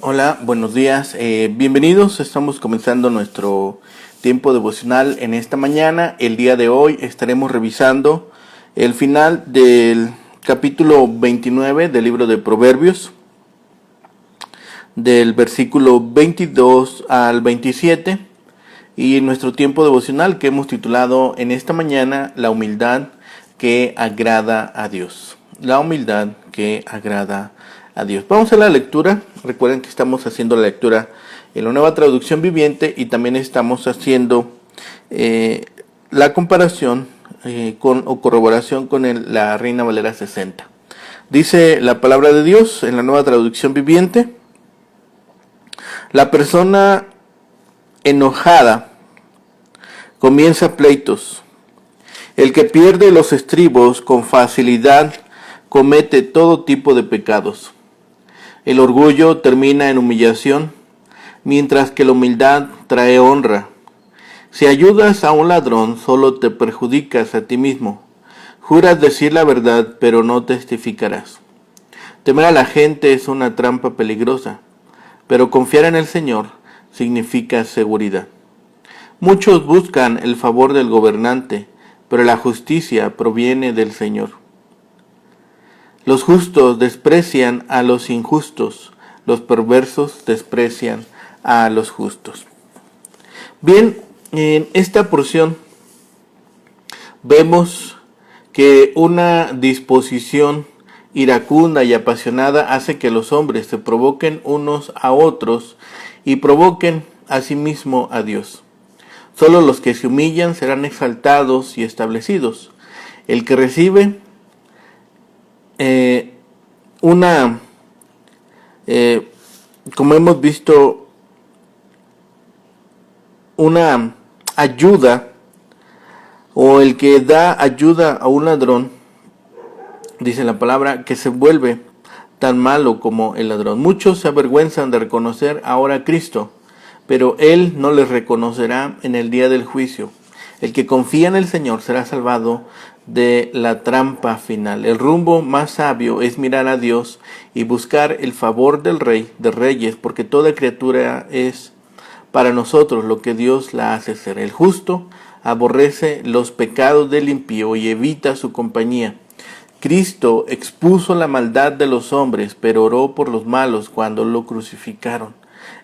Hola, buenos días, bienvenidos. Estamos comenzando nuestro tiempo devocional en esta mañana. El día de hoy estaremos revisando el final del capítulo 29 del libro de Proverbios, del versículo 22 al 27, y nuestro tiempo devocional que hemos titulado en esta mañana La humildad que agrada a Dios. La humildad que agrada a Dios. Vamos a la lectura. Recuerden que estamos haciendo la lectura en la Nueva Traducción Viviente y también estamos haciendo la comparación o corroboración con la Reina Valera 60. Dice la palabra de Dios en la Nueva Traducción Viviente: la persona enojada comienza pleitos. El que pierde los estribos con facilidad comete todo tipo de pecados. El orgullo termina en humillación, mientras que la humildad trae honra. Si ayudas a un ladrón, solo te perjudicas a ti mismo. Juras decir la verdad, pero no testificarás. Temer a la gente es una trampa peligrosa, pero confiar en el Señor significa seguridad. Muchos buscan el favor del gobernante, pero la justicia proviene del Señor. Los justos desprecian a los injustos, los perversos desprecian a los justos. Bien, en esta porción vemos que una disposición iracunda y apasionada hace que los hombres se provoquen unos a otros y provoquen asimismo a Dios. Solo los que se humillan serán exaltados y establecidos. El que recibe como hemos visto, una ayuda, o el que da ayuda a un ladrón, dice la palabra, que se vuelve tan malo como el ladrón. Muchos se avergüenzan de reconocer ahora a Cristo, pero Él no les reconocerá en el día del juicio. El que confía en el Señor será salvado de la trampa final. El rumbo más sabio es mirar a Dios y buscar el favor del Rey de Reyes, porque toda criatura es para nosotros lo que Dios la hace ser. El justo aborrece los pecados del impío y evita su compañía. Cristo expuso la maldad de los hombres, pero oró por los malos cuando lo crucificaron.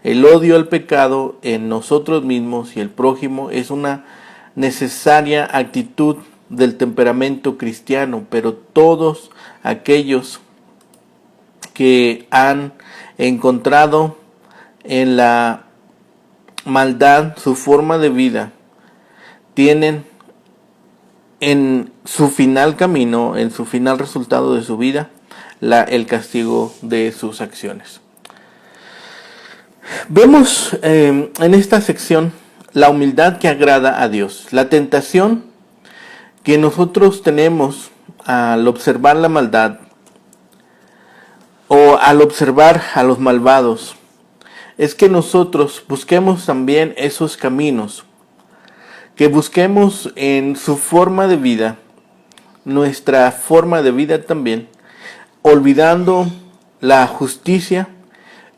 El odio al pecado en nosotros mismos y el prójimo es una necesaria actitud del temperamento cristiano, pero todos aquellos que han encontrado en la maldad su forma de vida tienen en su final camino, en su final resultado de su vida, el castigo de sus acciones. Vemos en esta sección la humildad que agrada a Dios. La tentación que nosotros tenemos al observar la maldad o al observar a los malvados es que nosotros busquemos también esos caminos, que busquemos en su forma de vida, nuestra forma de vida también, olvidando la justicia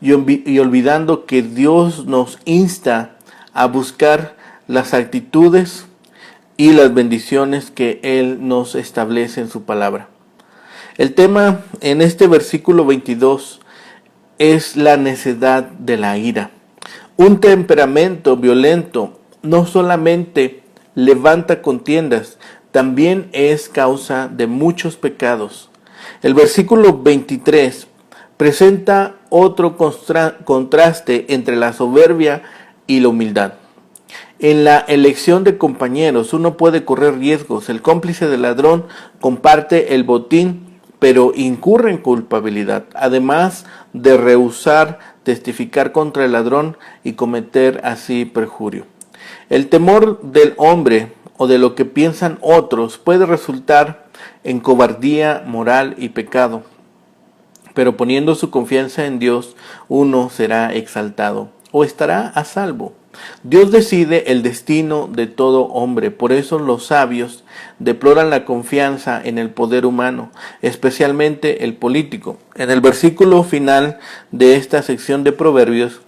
y olvidando que Dios nos insta a buscar las actitudes y las bendiciones que Él nos establece en su palabra. El tema en este versículo 22 es la necedad de la ira. Un temperamento violento no solamente levanta contiendas, también es causa de muchos pecados. El versículo 23 presenta otro contraste entre la soberbia y la humildad. En la elección de compañeros uno puede correr riesgos. El cómplice del ladrón comparte el botín, pero incurre en culpabilidad, además de rehusar testificar contra el ladrón y cometer así perjurio. El temor del hombre o de lo que piensan otros puede resultar en cobardía moral y pecado, pero poniendo su confianza en Dios, uno será exaltado o estará a salvo. Dios decide el destino de todo hombre, por eso los sabios deploran la confianza en el poder humano, especialmente el político. En el versículo final de esta sección de Proverbios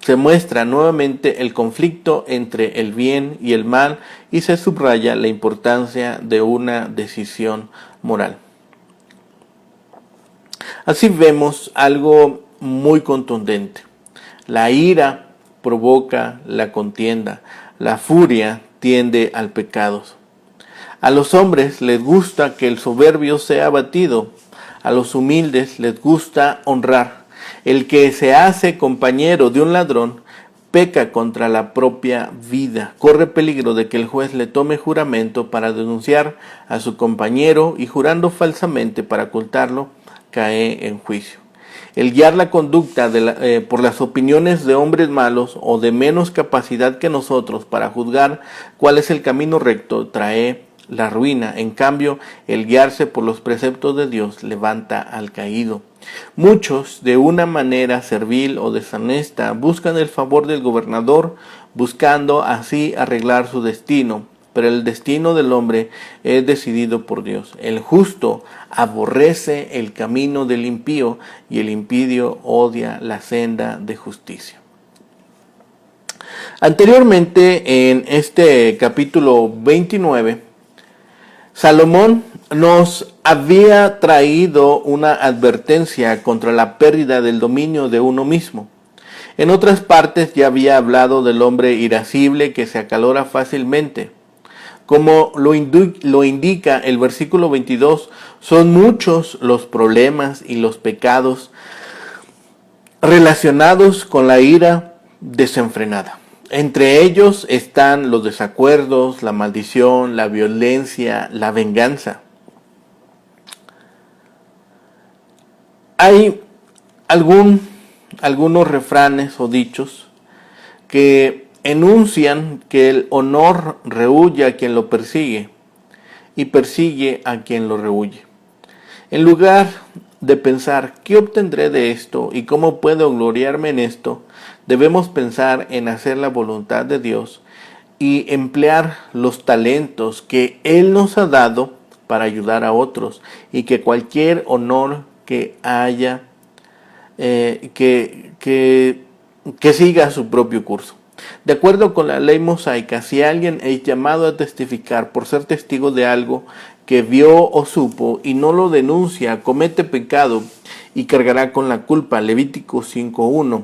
se muestra nuevamente el conflicto entre el bien y el mal y se subraya la importancia de una decisión moral. Así vemos algo muy contundente. La ira provoca la contienda, la furia tiende al pecado. A los hombres les gusta que el soberbio sea abatido, a los humildes les gusta honrar. El que se hace compañero de un ladrón peca contra la propia vida, corre peligro de que el juez le tome juramento para denunciar a su compañero y jurando falsamente para ocultarlo, cae en juicio. El guiar la conducta por las opiniones de hombres malos o de menos capacidad que nosotros para juzgar cuál es el camino recto trae la ruina. En cambio, el guiarse por los preceptos de Dios levanta al caído. Muchos, de una manera servil o deshonesta, buscan el favor del gobernador, buscando así arreglar su destino. Pero el destino del hombre es decidido por Dios. El justo aborrece el camino del impío y el impío odia la senda de justicia. Anteriormente, en este capítulo 29, Salomón nos había traído una advertencia contra la pérdida del dominio de uno mismo. En otras partes ya había hablado del hombre irascible que se acalora fácilmente. Como lo indica el versículo 22, son muchos los problemas y los pecados relacionados con la ira desenfrenada. Entre ellos están los desacuerdos, la maldición, la violencia, la venganza. Hay algunos refranes o dichos que enuncian que el honor rehúye a quien lo persigue y persigue a quien lo rehúye. En lugar de pensar ¿qué obtendré de esto y cómo puedo gloriarme en esto?, debemos pensar en hacer la voluntad de Dios y emplear los talentos que Él nos ha dado para ayudar a otros, y que cualquier honor que haya que siga su propio curso. De acuerdo con la ley mosaica, si alguien es llamado a testificar por ser testigo de algo que vio o supo y no lo denuncia, comete pecado y cargará con la culpa. Levítico 5:1.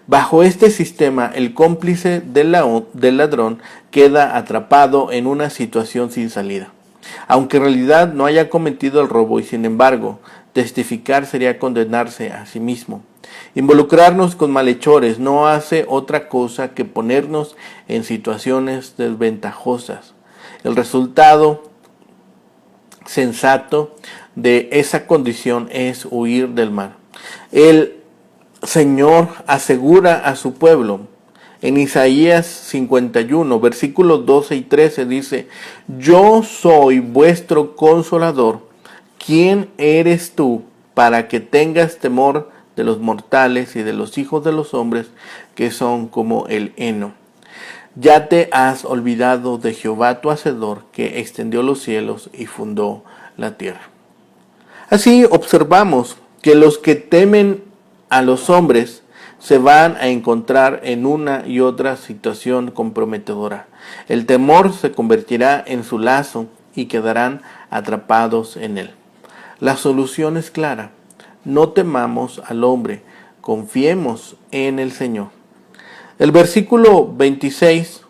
Bajo este sistema, el cómplice del ladrón queda atrapado en una situación sin salida. Aunque en realidad no haya cometido el robo y sin embargo, testificar sería condenarse a sí mismo. Involucrarnos con malhechores no hace otra cosa que ponernos en situaciones desventajosas. El resultado sensato de esa condición es huir del mal. El Señor asegura a su pueblo. En Isaías 51, versículos 12 y 13 dice: Yo soy vuestro consolador. ¿Quién eres tú para que tengas temor de los mortales y de los hijos de los hombres que son como el heno? Ya te has olvidado de Jehová tu Hacedor, que extendió los cielos y fundó la tierra. Así observamos que los que temen a los hombres se van a encontrar en una y otra situación comprometedora. El temor se convertirá en su lazo y quedarán atrapados en él. La solución es clara: no temamos al hombre, confiemos en el Señor. El versículo 26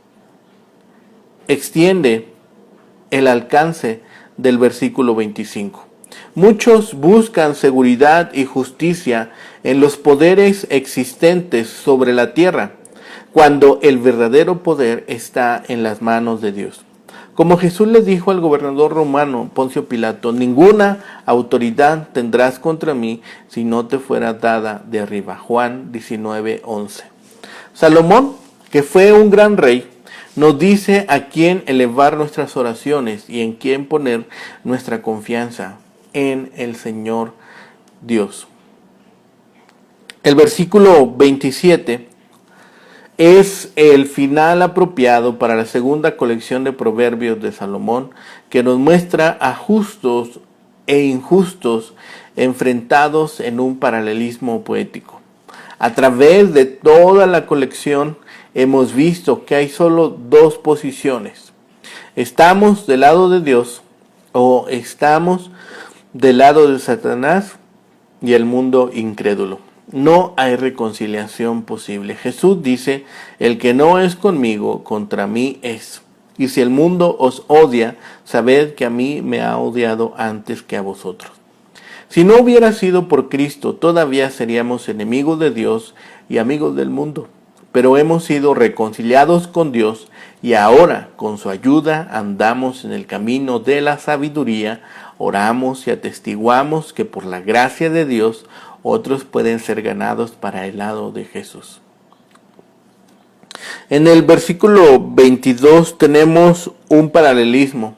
extiende el alcance del versículo 25. Muchos buscan seguridad y justicia en los poderes existentes sobre la tierra, cuando el verdadero poder está en las manos de Dios. Como Jesús le dijo al gobernador romano Poncio Pilato: ninguna autoridad tendrás contra mí si no te fuera dada de arriba. Juan 19:11. Salomón, que fue un gran rey, nos dice a quién elevar nuestras oraciones y en quién poner nuestra confianza: en el Señor Dios. El versículo 27 es el final apropiado para la segunda colección de proverbios de Salomón, que nos muestra a justos e injustos enfrentados en un paralelismo poético. A través de toda la colección hemos visto que hay solo dos posiciones. ¿Estamos del lado de Dios o estamos del lado de Satanás y el mundo incrédulo? No hay reconciliación posible. Jesús dice, el que no es conmigo, contra mí es. Y si el mundo os odia, sabed que a mí me ha odiado antes que a vosotros. Si no hubiera sido por Cristo, todavía seríamos enemigos de Dios y amigos del mundo. Pero hemos sido reconciliados con Dios y ahora, con su ayuda, andamos en el camino de la sabiduría, oramos y atestiguamos que por la gracia de Dios otros pueden ser ganados para el lado de Jesús. En el versículo 22 tenemos un paralelismo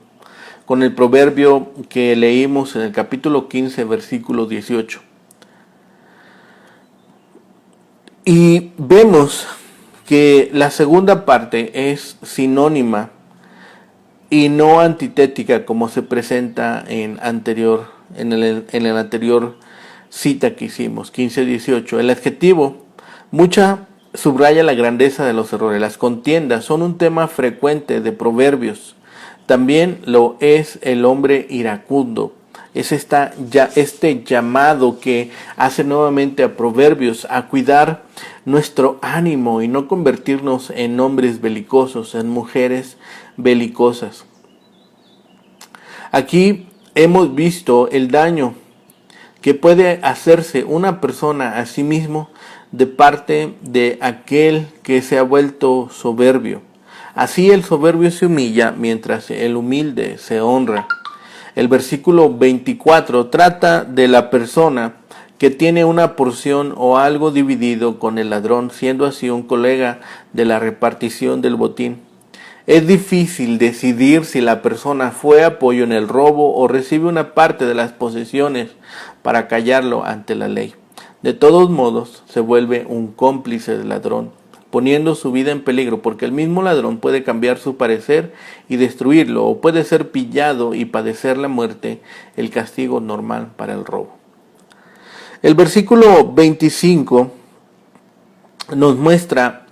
con el proverbio que leímos en el capítulo 15, versículo 18. Y vemos que la segunda parte es sinónima y no antitética como se presenta en el anterior cita que hicimos, 15-18. El adjetivo mucha subraya la grandeza de los errores. Las contiendas son un tema frecuente de proverbios. También lo es el hombre iracundo. Es este llamado que hace nuevamente a Proverbios a cuidar nuestro ánimo y no convertirnos en hombres belicosos, en mujeres belicosas. Aquí hemos visto el daño que puede hacerse una persona a sí mismo de parte de aquel que se ha vuelto soberbio. Así el soberbio se humilla mientras el humilde se honra. El versículo 24 trata de la persona que tiene una porción o algo dividido con el ladrón, siendo así un colega de la repartición del botín. Es difícil decidir si la persona fue apoyo en el robo o recibe una parte de las posesiones para callarlo ante la ley. De todos modos, se vuelve un cómplice del ladrón, poniendo su vida en peligro, porque el mismo ladrón puede cambiar su parecer y destruirlo, o puede ser pillado y padecer la muerte, el castigo normal para el robo. El versículo 25 nos muestra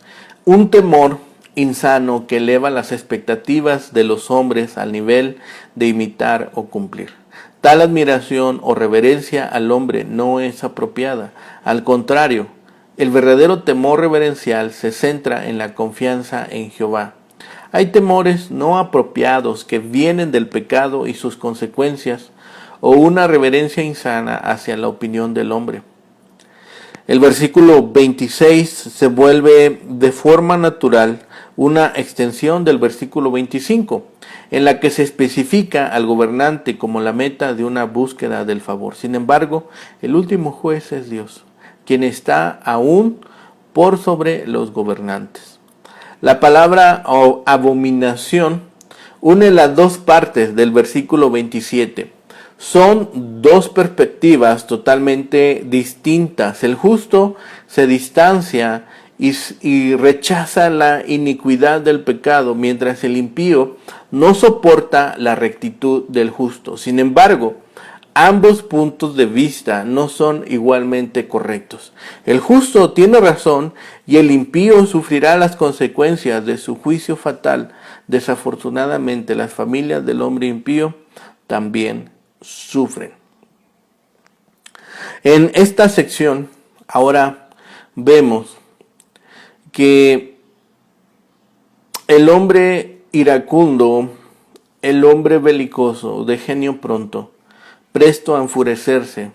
un temor insano que eleva las expectativas de los hombres al nivel de imitar o cumplir. Tal admiración o reverencia al hombre no es apropiada. Al contrario, el verdadero temor reverencial se centra en la confianza en Jehová. Hay temores no apropiados que vienen del pecado y sus consecuencias, o una reverencia insana hacia la opinión del hombre. El versículo 26 se vuelve de forma natural una extensión del versículo 25, en la que se especifica al gobernante como la meta de una búsqueda del favor. Sin embargo, el último juez es Dios, quien está aún por sobre los gobernantes. La palabra abominación une las dos partes del versículo 27. Son dos perspectivas totalmente distintas. El justo se distancia y rechaza la iniquidad del pecado, mientras el impío no soporta la rectitud del justo. Sin embargo, ambos puntos de vista no son igualmente correctos. El justo tiene razón y el impío sufrirá las consecuencias de su juicio fatal. Desafortunadamente, las familias del hombre impío también sufren. En esta sección ahora vemos que el hombre iracundo, el hombre belicoso, de genio pronto, presto a enfurecerse,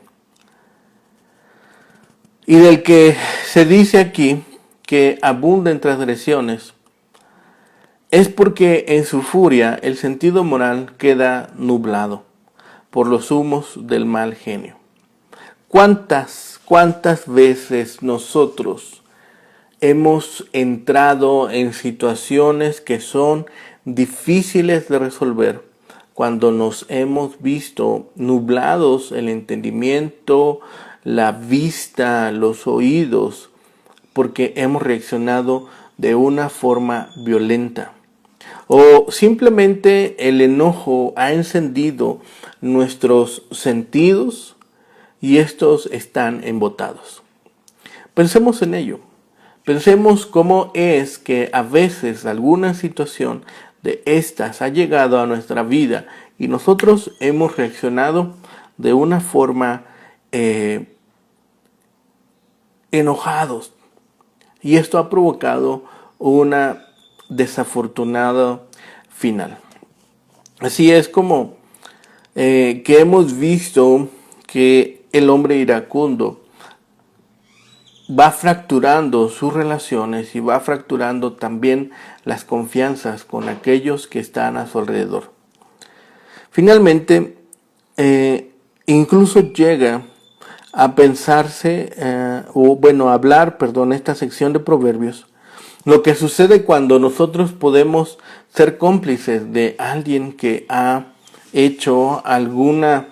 y del que se dice aquí que abunda en transgresiones, es porque en su furia el sentido moral queda nublado por los humos del mal genio. ¿Cuántas veces nosotros hemos entrado en situaciones que son difíciles de resolver cuando nos hemos visto nublados el entendimiento, la vista, los oídos, porque hemos reaccionado de una forma violenta. O simplemente el enojo ha encendido nuestros sentidos y estos están embotados. Pensemos en ello. Pensemos cómo es que a veces alguna situación de estas ha llegado a nuestra vida y nosotros hemos reaccionado de una forma enojados. Y esto ha provocado una desafortunada final. Así es como que hemos visto que el hombre iracundo va fracturando sus relaciones y va fracturando también las confianzas con aquellos que están a su alrededor. Finalmente, incluso llega a pensarse, hablar, esta sección de proverbios, lo que sucede cuando nosotros podemos ser cómplices de alguien que ha hecho alguna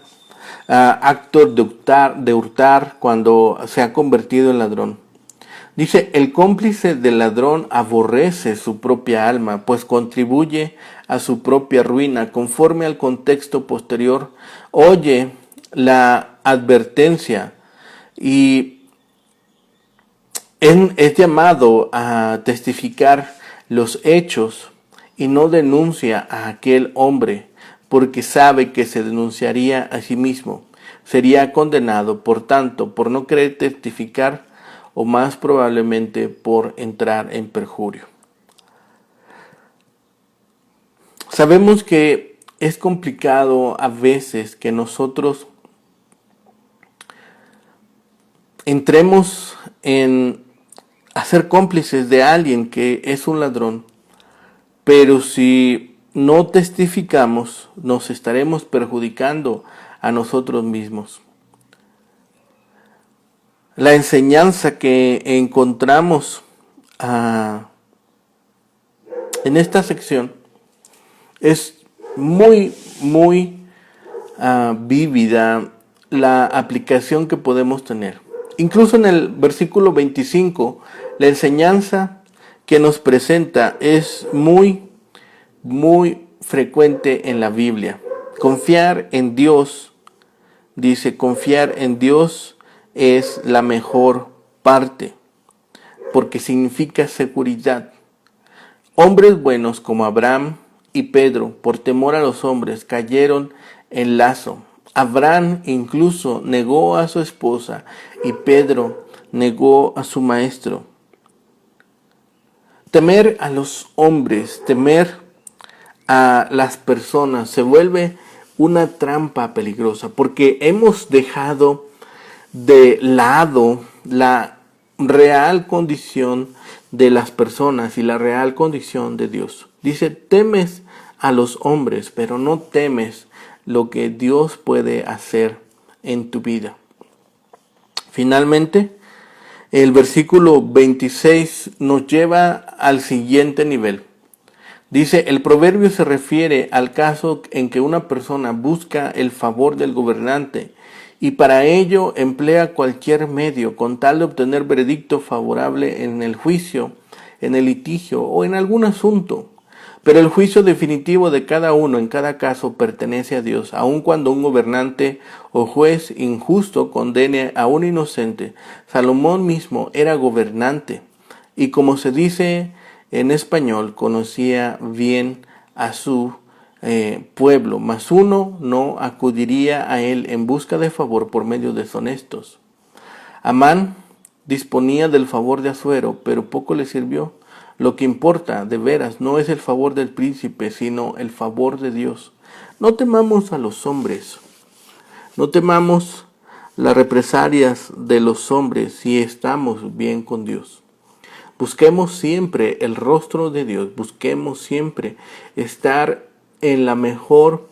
acto de hurtar cuando se ha convertido en ladrón. Dice, el cómplice del ladrón aborrece su propia alma, pues contribuye a su propia ruina. Conforme al contexto posterior, oye la advertencia y es llamado a testificar los hechos y no denuncia a aquel hombre, porque sabe que se denunciaría a sí mismo. Sería condenado, por tanto, por no querer testificar o más probablemente por entrar en perjurio. Sabemos que es complicado a veces que nosotros entremos a ser cómplices de alguien que es un ladrón, pero si no testificamos, nos estaremos perjudicando a nosotros mismos. La enseñanza que encontramos en esta sección es muy vívida la aplicación que podemos tener. Incluso en el versículo 25, la enseñanza que nos presenta es muy frecuente en la Biblia. Confiar en Dios, dice, confiar en Dios es la mejor parte, porque significa seguridad. Hombres buenos como Abraham y Pedro, por temor a los hombres, cayeron en lazo. Abraham incluso negó a su esposa y Pedro negó a su maestro. Temer a los hombres, temer a las personas se vuelve una trampa peligrosa porque hemos dejado de lado la real condición de las personas y la real condición de Dios. Dice, temes a los hombres, pero no temes lo que Dios puede hacer en tu vida. Finalmente, el versículo 26 nos lleva al siguiente nivel. Dice, el proverbio se refiere al caso en que una persona busca el favor del gobernante y para ello emplea cualquier medio con tal de obtener veredicto favorable en el juicio, en el litigio o en algún asunto. Pero el juicio definitivo de cada uno en cada caso pertenece a Dios, aun cuando un gobernante o juez injusto condene a un inocente. Salomón mismo era gobernante y, como se dice en español, conocía bien a su pueblo, mas uno no acudiría a él en busca de favor por medios deshonestos. Amán disponía del favor de Asuero, pero poco le sirvió. Lo que importa, de veras, no es el favor del príncipe, sino el favor de Dios. No temamos a los hombres, no temamos las represalias de los hombres si estamos bien con Dios. Busquemos siempre el rostro de Dios, busquemos siempre estar en la mejor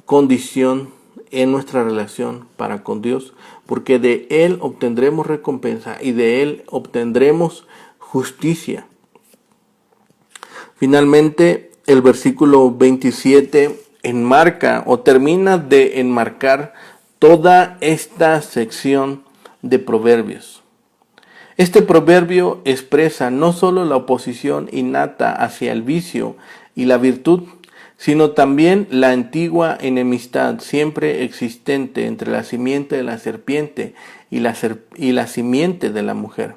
condición en nuestra relación para con Dios, porque de Él obtendremos recompensa y de Él obtendremos justicia. Finalmente, el versículo 27 enmarca o termina de enmarcar toda esta sección de proverbios. Este proverbio expresa no solo la oposición innata hacia el vicio y la virtud, sino también la antigua enemistad siempre existente entre la simiente de la serpiente y la simiente de la mujer.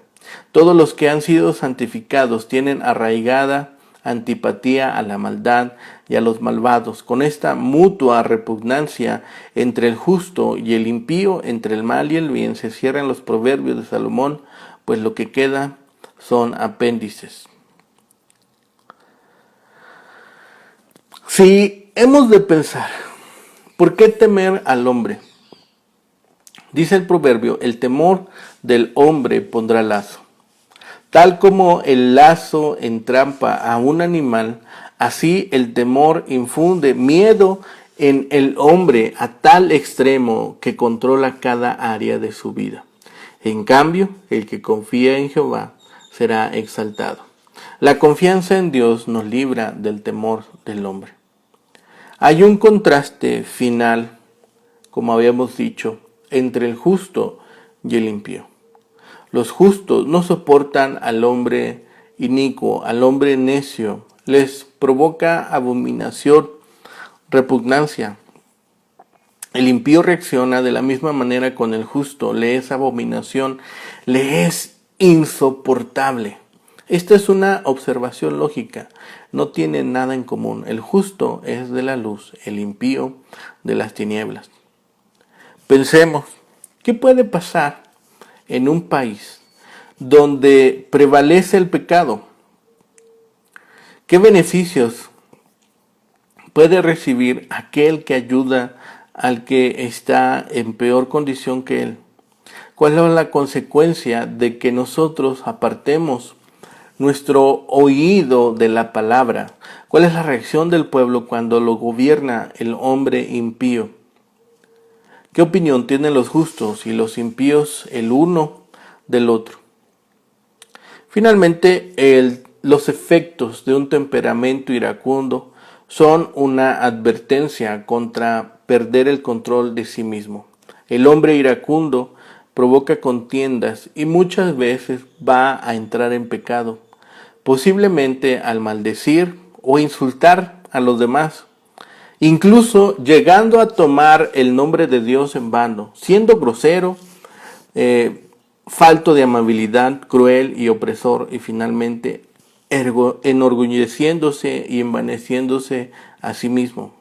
Todos los que han sido santificados tienen arraigada antipatía a la maldad y a los malvados. Con esta mutua repugnancia entre el justo y el impío, entre el mal y el bien, se cierran los proverbios de Salomón, pues lo que queda son apéndices. Si hemos de pensar, ¿por qué temer al hombre? Dice el proverbio, el temor del hombre pondrá lazo. Tal como el lazo entrampa a un animal, así el temor infunde miedo en el hombre a tal extremo que controla cada área de su vida. En cambio, el que confía en Jehová será exaltado. La confianza en Dios nos libra del temor del hombre. Hay un contraste final, como habíamos dicho, entre el justo y el impío. Los justos no soportan al hombre inicuo, al hombre necio, les provoca abominación, repugnancia. El impío reacciona de la misma manera con el justo, le es abominación, le es insoportable. Esta es una observación lógica, no tiene nada en común. El justo es de la luz, el impío de las tinieblas. Pensemos, ¿qué puede pasar en un país donde prevalece el pecado? ¿Qué beneficios puede recibir aquel que ayuda al que está en peor condición que él? ¿Cuál es la consecuencia de que nosotros apartemos nuestro oído de la palabra? ¿Cuál es la reacción del pueblo cuando lo gobierna el hombre impío? ¿Qué opinión tienen los justos y los impíos el uno del otro? Finalmente, los efectos de un temperamento iracundo son una advertencia contra perder el control de sí mismo. El hombre iracundo provoca contiendas y muchas veces va a entrar en pecado, posiblemente al maldecir o insultar a los demás, incluso llegando a tomar el nombre de Dios en vano, siendo grosero, falto de amabilidad, cruel y opresor, y finalmente enorgulleciéndose y envaneciéndose a sí mismo.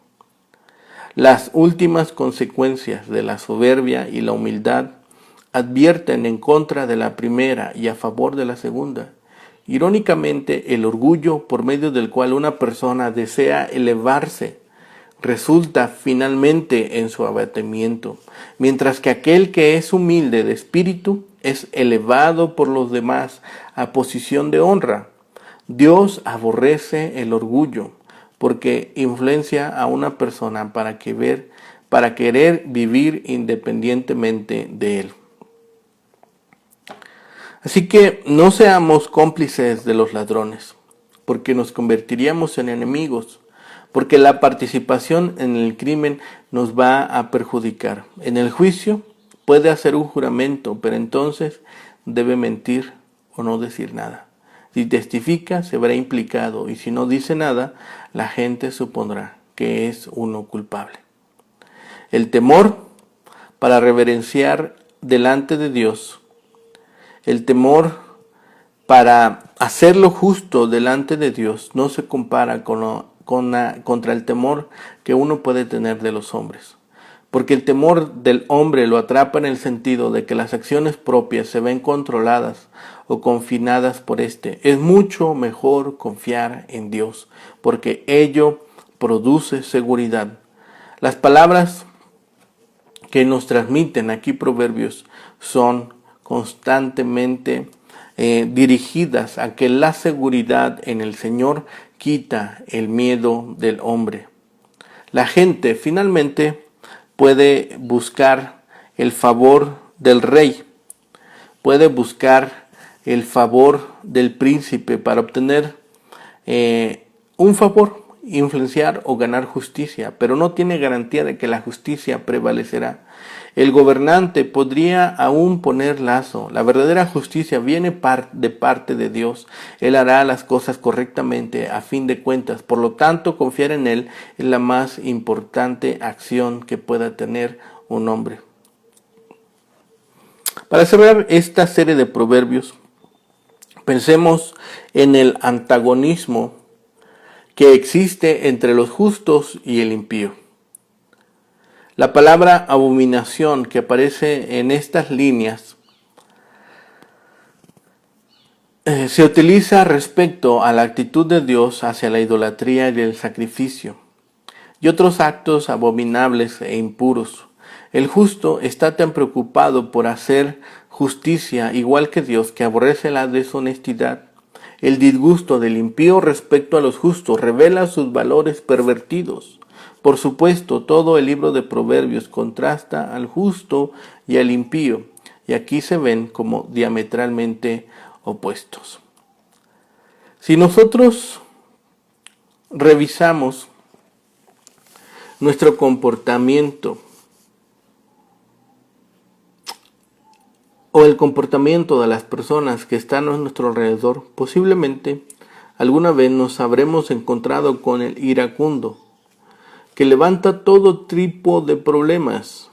Las últimas consecuencias de la soberbia y la humildad advierten en contra de la primera y a favor de la segunda. Irónicamente, el orgullo por medio del cual una persona desea elevarse resulta finalmente en su abatimiento, mientras que aquel que es humilde de espíritu es elevado por los demás a posición de honra. Dios aborrece el orgullo porque influencia a una persona para querer vivir independientemente de él. Así que no seamos cómplices de los ladrones, porque nos convertiríamos en enemigos, porque la participación en el crimen nos va a perjudicar. En el juicio puede hacer un juramento, pero entonces debe mentir o no decir nada. Si testifica, se verá implicado, y si no dice nada, la gente supondrá que es uno culpable. El temor para reverenciar delante de Dios, el temor para hacer lo justo delante de Dios no se compara contra el temor que uno puede tener de los hombres. Porque el temor del hombre lo atrapa en el sentido de que las acciones propias se ven controladas o confinadas por éste. Es mucho mejor confiar en Dios, porque ello produce seguridad. Las palabras que nos transmiten aquí Proverbios son constantemente dirigidas a que la seguridad en el Señor quita el miedo del hombre. La gente finalmente puede buscar el favor del rey, puede buscar el favor del príncipe para obtener un favor, influenciar o ganar justicia, pero no tiene garantía de que la justicia prevalecerá. El gobernante podría aún poner lazo. La verdadera justicia viene de parte de Dios. Él hará las cosas correctamente a fin de cuentas. Por lo tanto, confiar en Él es la más importante acción que pueda tener un hombre. Para cerrar esta serie de proverbios, pensemos en el antagonismo que existe entre los justos y el impío. La palabra abominación que aparece en estas líneas se utiliza respecto a la actitud de Dios hacia la idolatría y el sacrificio y otros actos abominables e impuros. El justo está tan preocupado por hacer justicia igual que Dios que aborrece la deshonestidad. El disgusto del impío respecto a los justos revela sus valores pervertidos. Por supuesto, todo el libro de Proverbios contrasta al justo y al impío, y aquí se ven como diametralmente opuestos. Si nosotros revisamos nuestro comportamiento o el comportamiento de las personas que están a nuestro alrededor, posiblemente alguna vez nos habremos encontrado con el iracundo, que levanta todo tipo de problemas,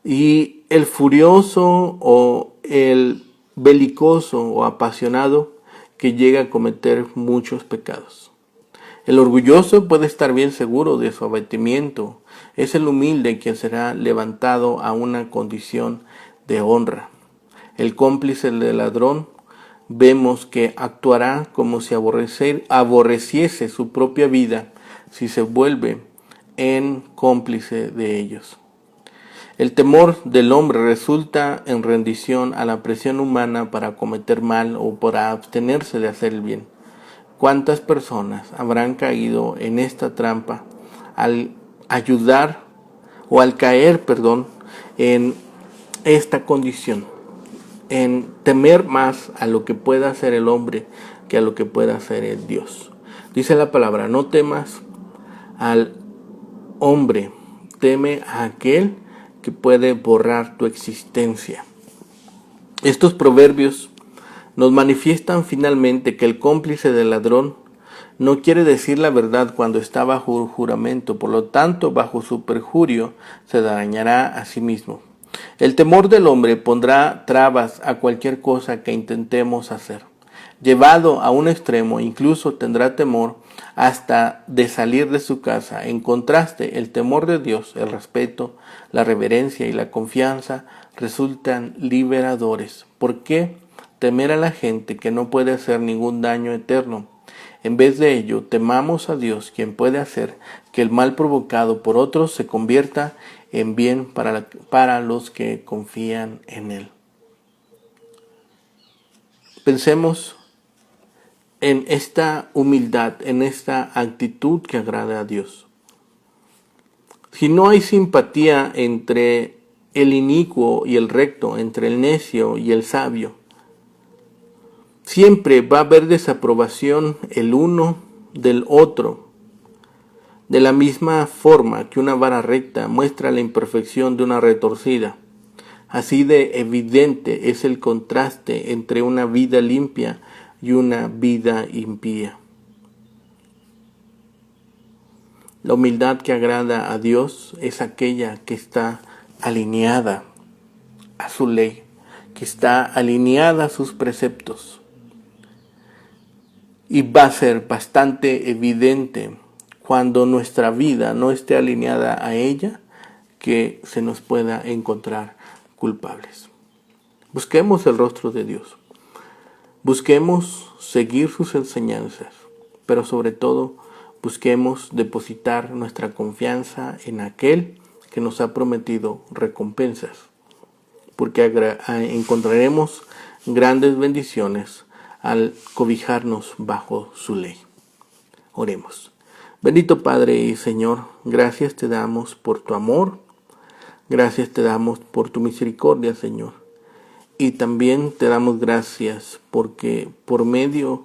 y el furioso o el belicoso o apasionado que llega a cometer muchos pecados. El orgulloso puede estar bien seguro de su abatimiento. Es el humilde quien será levantado a una condición de honra. El cómplice del ladrón vemos que actuará como si aborreciese su propia vida si se vuelve en cómplice de ellos. El temor del hombre resulta en rendición a la presión humana para cometer mal o para abstenerse de hacer el bien. ¿Cuántas personas habrán caído en esta trampa al caer en esta condición? En temer más a lo que pueda hacer el hombre que a lo que pueda hacer el Dios. Dice la palabra, no temas al hombre, teme a aquel que puede borrar tu existencia. Estos proverbios nos manifiestan finalmente que el cómplice del ladrón no quiere decir la verdad cuando está bajo juramento, por lo tanto, bajo su perjurio se dañará a sí mismo. El temor del hombre pondrá trabas a cualquier cosa que intentemos hacer. Llevado a un extremo, incluso tendrá temor hasta de salir de su casa. En contraste, el temor de Dios, el respeto, la reverencia y la confianza resultan liberadores. ¿Por qué temer a la gente que no puede hacer ningún daño eterno? En vez de ello, temamos a Dios, quien puede hacer que el mal provocado por otros se convierta en bien para los que confían en Él. Pensemos en esta humildad, en esta actitud que agrada a Dios. Si no hay simpatía entre el inicuo y el recto, entre el necio y el sabio, siempre va a haber desaprobación el uno del otro. De la misma forma que una vara recta muestra la imperfección de una retorcida, así de evidente es el contraste entre una vida limpia y una vida impía. La humildad que agrada a Dios es aquella que está alineada a su ley, que está alineada a sus preceptos. Y va a ser bastante evidente cuando nuestra vida no esté alineada a ella, que se nos pueda encontrar culpables. Busquemos el rostro de Dios. Busquemos seguir sus enseñanzas, pero sobre todo busquemos depositar nuestra confianza en aquel que nos ha prometido recompensas, porque encontraremos grandes bendiciones al cobijarnos bajo su ley. Oremos. Bendito Padre y Señor, gracias te damos por tu amor, gracias te damos por tu misericordia, Señor. Y también te damos gracias porque por medio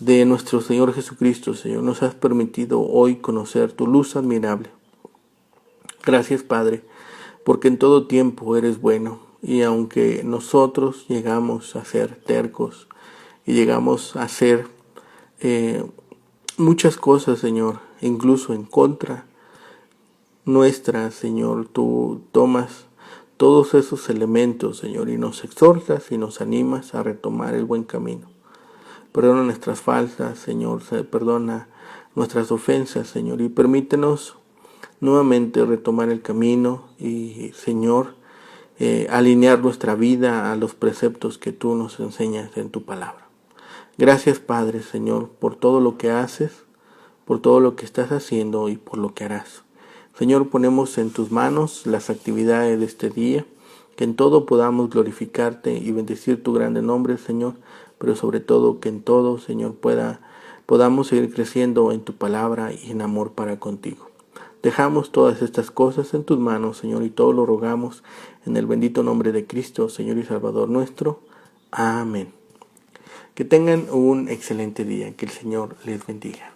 de nuestro Señor Jesucristo, Señor, nos has permitido hoy conocer tu luz admirable. Gracias, Padre, porque en todo tiempo eres bueno. Y aunque nosotros llegamos a ser tercos y llegamos a hacer muchas cosas, Señor, incluso en contra nuestra, Señor, tú tomas todos esos elementos, Señor, y nos exhortas y nos animas a retomar el buen camino. Perdona nuestras faltas, Señor, perdona nuestras ofensas, Señor, y permítenos nuevamente retomar el camino y, Señor, alinear nuestra vida a los preceptos que tú nos enseñas en tu palabra. Gracias, Padre, Señor, por todo lo que haces, por todo lo que estás haciendo y por lo que harás. Señor, ponemos en tus manos las actividades de este día, que en todo podamos glorificarte y bendecir tu grande nombre, Señor, pero sobre todo que en todo, Señor, podamos seguir creciendo en tu palabra y en amor para contigo. Dejamos todas estas cosas en tus manos, Señor, y todo lo rogamos en el bendito nombre de Cristo, Señor y Salvador nuestro. Amén. Que tengan un excelente día, que el Señor les bendiga.